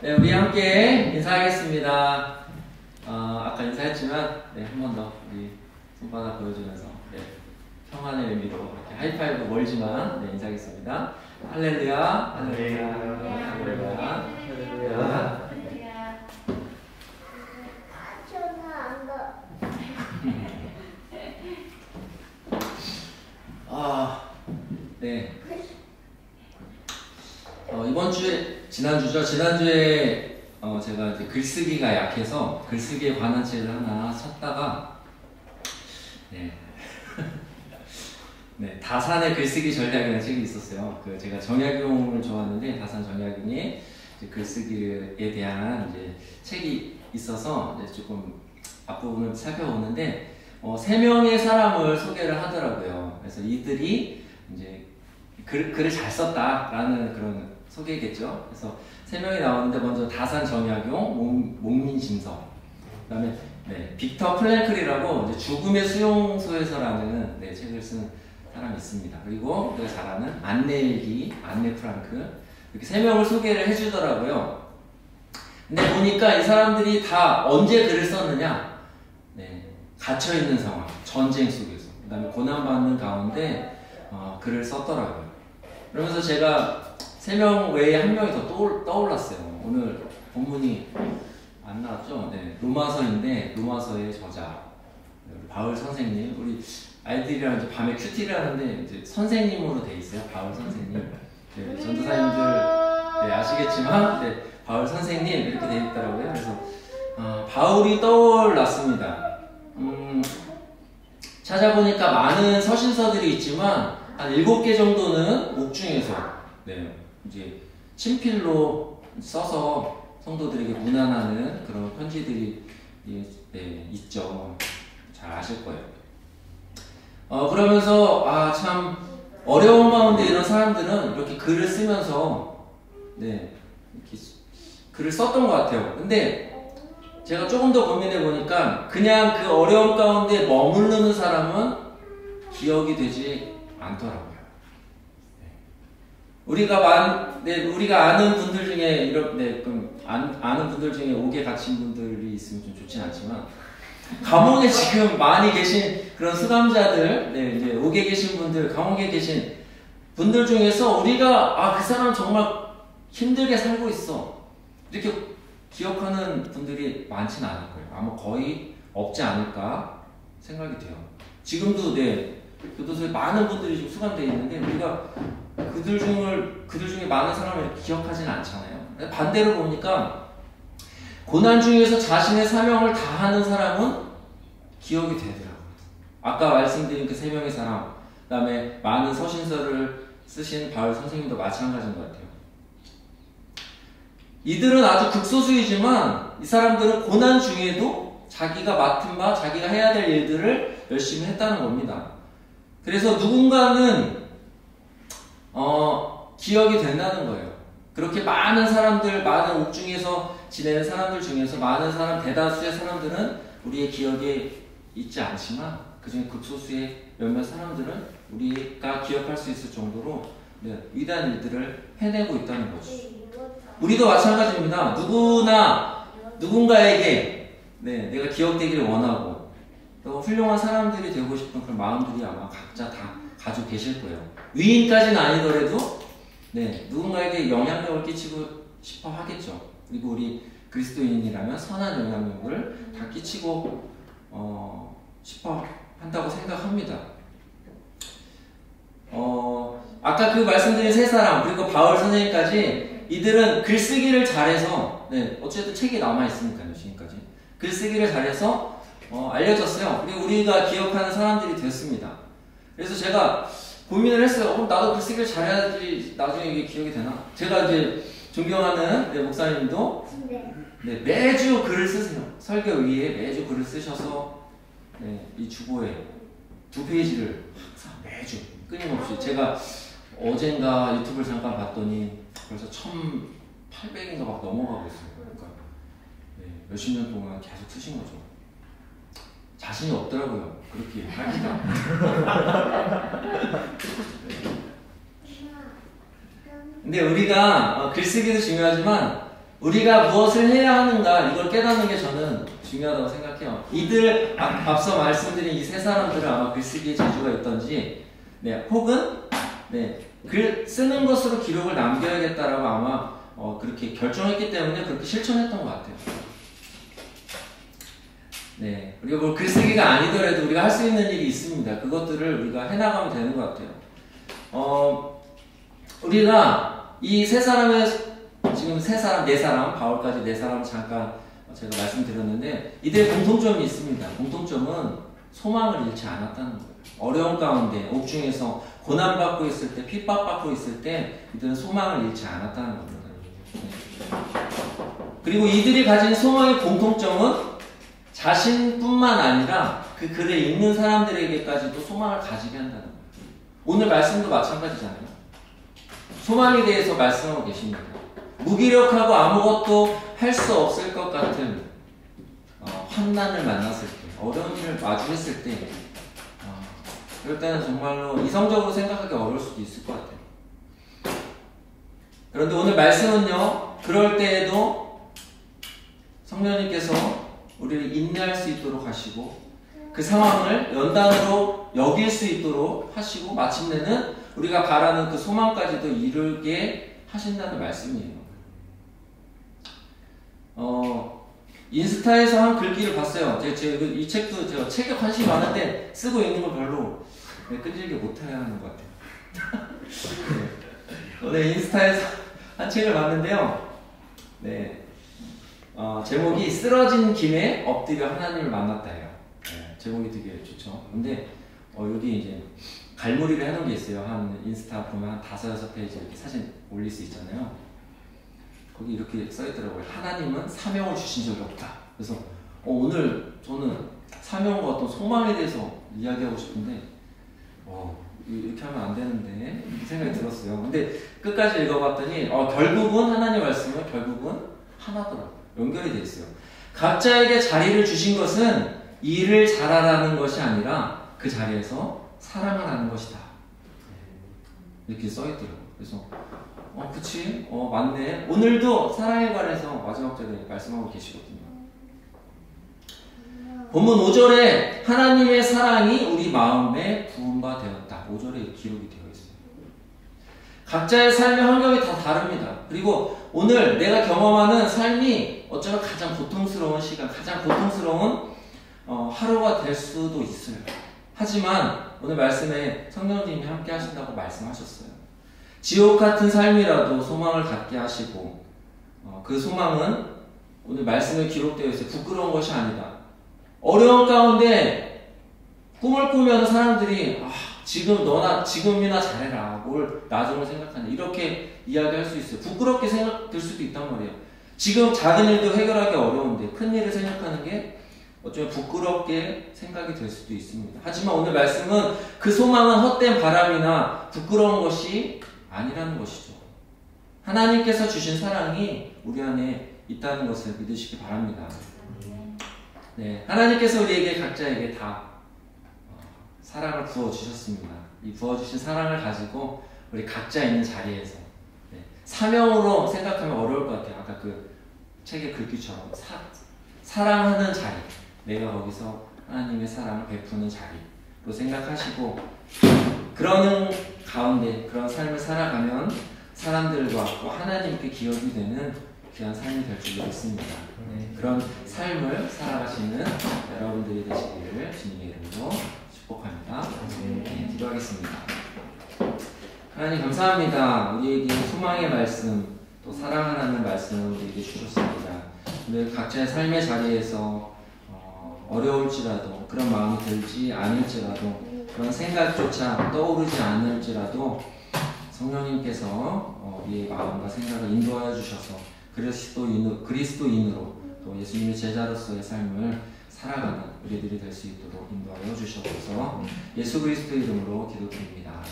네, 우리 함께 인사하겠습니다. 아까 인사했지만, 네, 한 번 더 우리 손바닥 보여주면서, 네, 평안의 의미로 이렇게 하이파이브 멀지만, 네, 인사하겠습니다. 할렐루야, 할렐루야, 할렐루야, 할렐루야. 네. 이번 주에, 지난주에 제가 이제 글쓰기가 약해서 글쓰기에 관한 책을 하나 찾다가, 네. 네, 다산의 글쓰기 전략이라는 책이 있었어요. 제가 정약용을 좋아하는데, 다산 정약용이 글쓰기에 대한 이제 책이 있어서 이제 조금 앞부분을 살펴보는데, 3명의 사람을 소개를 하더라고요. 그래서 이들이 이제 글을 잘 썼다라는 그런 소개겠죠. 그래서 3명이 나오는데, 먼저 다산 정약용, 목민심서, 그 다음에 네, 빅터 플랭클이라고 이제 죽음의 수용소에서라는 네, 책을 쓴 사람이 있습니다. 그리고 우리가 잘 아는 안네 프랑크, 이렇게 3명을 소개를 해주더라고요. 근데 보니까 이 사람들이 다 언제 글을 썼느냐? 네, 갇혀있는 상황, 전쟁 속에서, 그 다음에 고난받는 가운데 글을 썼더라고요. 그러면서 제가 3명 외에 한 명이 더 떠올랐어요. 오늘 본문이 안 나왔죠? 네, 로마서인데, 로마서의 저자, 바울 선생님, 우리 아이들이랑 이제 밤에 큐티를 하는데, 이제 선생님으로 돼 있어요. 바울 선생님. 네, 전도사님들, 네, 아시겠지만, 네, 바울 선생님, 이렇게 돼 있더라고요. 그래서, 바울이 떠올랐습니다. 찾아보니까 많은 서신서들이 있지만, 한 7개 정도는 옥중에서, 네, 이제, 친필로 써서 성도들에게 문안하는 그런 편지들이, 네, 있죠. 잘 아실 거예요. 그러면서, 참, 어려운 가운데 이런 사람들은 이렇게 글을 쓰면서, 네, 이렇게 글을 썼던 것 같아요. 근데, 제가 조금 더 고민해 보니까, 그냥 그 어려운 가운데 머무르는 사람은 기억이 되지 않더라고요. 네. 우리가 아는 분들 중에, 아는 분들 중에 옥에 갇힌 분들이 있으면 좀 좋진 않지만, 감옥에 지금 많이 계신 그런 수감자들, 네, 이제 옥에 계신 분들, 감옥에 계신 분들 중에서 우리가, 그 사람 정말 힘들게 살고 있어, 이렇게 기억하는 분들이 많지는 않을 거예요. 아마 거의 없지 않을까 생각이 돼요. 지금도, 네, 교도소에 많은 분들이 지금 수감되어 있는데, 우리가 그들 중에 많은 사람을 기억하지는 않잖아요. 반대로 보니까, 고난 중에서 자신의 사명을 다하는 사람은 기억이 되더라고요. 아까 말씀드린 그 3명의 사람, 그 다음에 많은 서신서를 쓰신 바울 선생님도 마찬가지인 것 같아요. 이들은 아주 극소수이지만, 이 사람들은 고난 중에도 자기가 맡은 바, 자기가 해야 될 일들을 열심히 했다는 겁니다. 그래서 누군가는 기억이 된다는 거예요. 그렇게 많은 사람들, 많은 옥중에서 지내는 사람들 중에서 많은 사람, 대다수의 사람들은 우리의 기억에 있지 않지만, 그 중에 극소수의 몇몇 사람들은 우리가 기억할 수 있을 정도로, 네, 위대한 일들을 해내고 있다는 거죠. 우리도 마찬가지입니다. 누군가에게, 네, 내가 기억되기를 원하고, 또 훌륭한 사람들이 되고 싶은 그런 마음들이 아마 각자 다 가지고 계실 거예요. 위인까지는 아니더라도, 네, 누군가에게 영향력을 끼치고 싶어 하겠죠. 그리고 우리 그리스도인이라면 선한 영향력을 다 끼치고 싶어 한다고 생각합니다. 아까 그 말씀드린 3사람, 그리고 바울 선생님까지, 이들은 글쓰기를 잘해서, 네, 어쨌든 책이 남아있으니까요, 지금까지. 글쓰기를 잘해서 알려졌어요. 그리고 우리가 기억하는 사람들이 됐습니다. 그래서 제가 고민을 했어요. 나도 글쓰기를 잘해야지 나중에 이게 기억이 되나? 제가 이제 존경하는, 네, 목사님도, 네, 매주 글을 쓰세요. 설교 위에 매주 글을 쓰셔서, 네, 이 주보에 2페이지를 항상 매주 끊임없이, 제가 어젠가 유튜브를 잠깐 봤더니 벌써 1800인가 막 넘어가고 있어요. 그러니까, 네, 몇십 년 동안 계속 쓰신 거죠. 자신이 없더라고요. 그렇게 하기가. 근데 우리가 글쓰기도 중요하지만 우리가 무엇을 해야 하는가 이걸 깨닫는 게 저는 중요하다고 생각해요. 이들 앞서 말씀드린 이 세 사람들은 아마 글쓰기에 재주가 있던지 혹은 글 쓰는 것으로 기록을 남겨야겠다라고 아마 그렇게 결정했기 때문에 그렇게 실천했던 것 같아요. 우리가 뭐 글쓰기가 아니더라도 우리가 할 수 있는 일이 있습니다. 그것들을 우리가 해나가면 되는 것 같아요. 우리가 이 세 사람의 지금 네 사람, 바울까지 네 사람 잠깐 제가 말씀드렸는데 이들의 공통점이 있습니다. 공통점은 소망을 잃지 않았다는 거예요. 어려운 가운데 옥중에서 고난받고 있을 때, 핍박받고 있을 때 이들은 소망을 잃지 않았다는 겁니다. 그리고 이들이 가진 소망의 공통점은 자신뿐만 아니라 그 글을 읽는 사람들에게까지도 소망을 가지게 한다는 거예요. 오늘 말씀도 마찬가지잖아요. 소망에 대해서 말씀하고 계십니다. 무기력하고 아무것도 할 수 없을 것 같은 환난을 만났을 때, 어려운 일을 마주했을 때 그럴 때는 정말로 이성적으로 생각하기 어려울 수도 있을 것 같아요. 그런데 오늘 말씀은요, 그럴 때에도 성령님께서 우리를 인내할 수 있도록 하시고 그 상황을 연단으로 여길 수 있도록 하시고 마침내는 우리가 바라는 그 소망까지도 이루게 하신다는 말씀이에요. 인스타에서 한 글귀를 봤어요. 이 책도 제가 책에 관심이 많은데 쓰고 있는 걸 별로 끈질게 못해야 하는 것 같아요. 오늘 인스타에서 한 책을 봤는데요. 제목이 쓰러진 김에 엎드려 하나님을 만났다예요. 제목이 되게 좋죠. 근데 여기 이제 갈무리를 해놓은 게 있어요. 한 인스타 보면 한 5-6페이지 이렇게 사진 올릴 수 있잖아요. 거기 이렇게 써있더라고요. 하나님은 사명을 주신 적이 없다. 그래서 오늘 저는 사명과 어떤 소망에 대해서 이야기하고 싶은데 이렇게 하면 안 되는데 이렇게 생각이 들었어요. 근데 끝까지 읽어봤더니 결국은 하나님 말씀은 결국은 하나더라고요. 연결이 돼 있어요. 각자에게 자리를 주신 것은 일을 잘하라는 것이 아니라 그 자리에서 사랑을 하는 것이다. 이렇게 써있더라고요. 그래서 그치? 맞네. 오늘도 사랑에 관해서 마지막 절에 말씀하고 계시거든요. 본문 5절에 하나님의 사랑이 우리 마음에 부은 바 되었다. 5절에 기록이 되어 있어요. 각자의 삶의 환경이 다 다릅니다. 그리고 오늘 내가 경험하는 삶이 어쩌면 가장 고통스러운 시간, 가장 고통스러운 하루가 될 수도 있어요. 하지만 오늘 말씀에 성령님이 함께 하신다고 말씀하셨어요. 지옥 같은 삶이라도 소망을 갖게 하시고 그 소망은 오늘 말씀에 기록되어 있어요. 부끄러운 것이 아니다. 어려운 가운데 꿈을 꾸면 사람들이 지금이나 잘해라. 뭘 나중을 생각하냐. 이렇게 이야기할 수 있어요. 부끄럽게 생각될 수도 있단 말이에요. 지금 작은 일도 해결하기 어려운데 큰 일을 생각하는 게 어쩌면 부끄럽게 생각이 될 수도 있습니다. 하지만 오늘 말씀은 그 소망은 헛된 바람이나 부끄러운 것이 아니라는 것이죠. 하나님께서 주신 사랑이 우리 안에 있다는 것을 믿으시기 바랍니다. 하나님께서 우리에게 각자에게 다 사랑을 부어주셨습니다. 이 부어주신 사랑을 가지고 우리 각자 있는 자리에서 사명으로 생각하면 어려울 것 같아요. 아까 그 책의 글귀처럼 사랑하는 자리, 내가 거기서 하나님의 사랑을 베푸는 자리로 생각하시고 그러는 가운데 그런 삶을 살아가면 사람들과 또 하나님께 기업이 되는 귀한 삶이 될 줄 믿습니다. 그런 삶을 살아가시는 여러분들이 되시기를 주님의 이름으로 축복합니다. 기도하겠습니다. 하나님 감사합니다. 우리에게 소망의 말씀, 또 사랑하라는 말씀을 우리에게 주셨습니다. 오늘 각자의 삶의 자리에서 어려울지라도 그런 마음이 들지 않을지라도 그런 생각조차 떠오르지 않을지라도 성령님께서 우리의 마음과 생각을 인도하여 주셔서 그리스도인으로 또 예수님의 제자로서의 삶을 살아가는 우리들이 될 수 있도록 인도하여 주셔서 예수 그리스도의 이름으로 기도드립니다.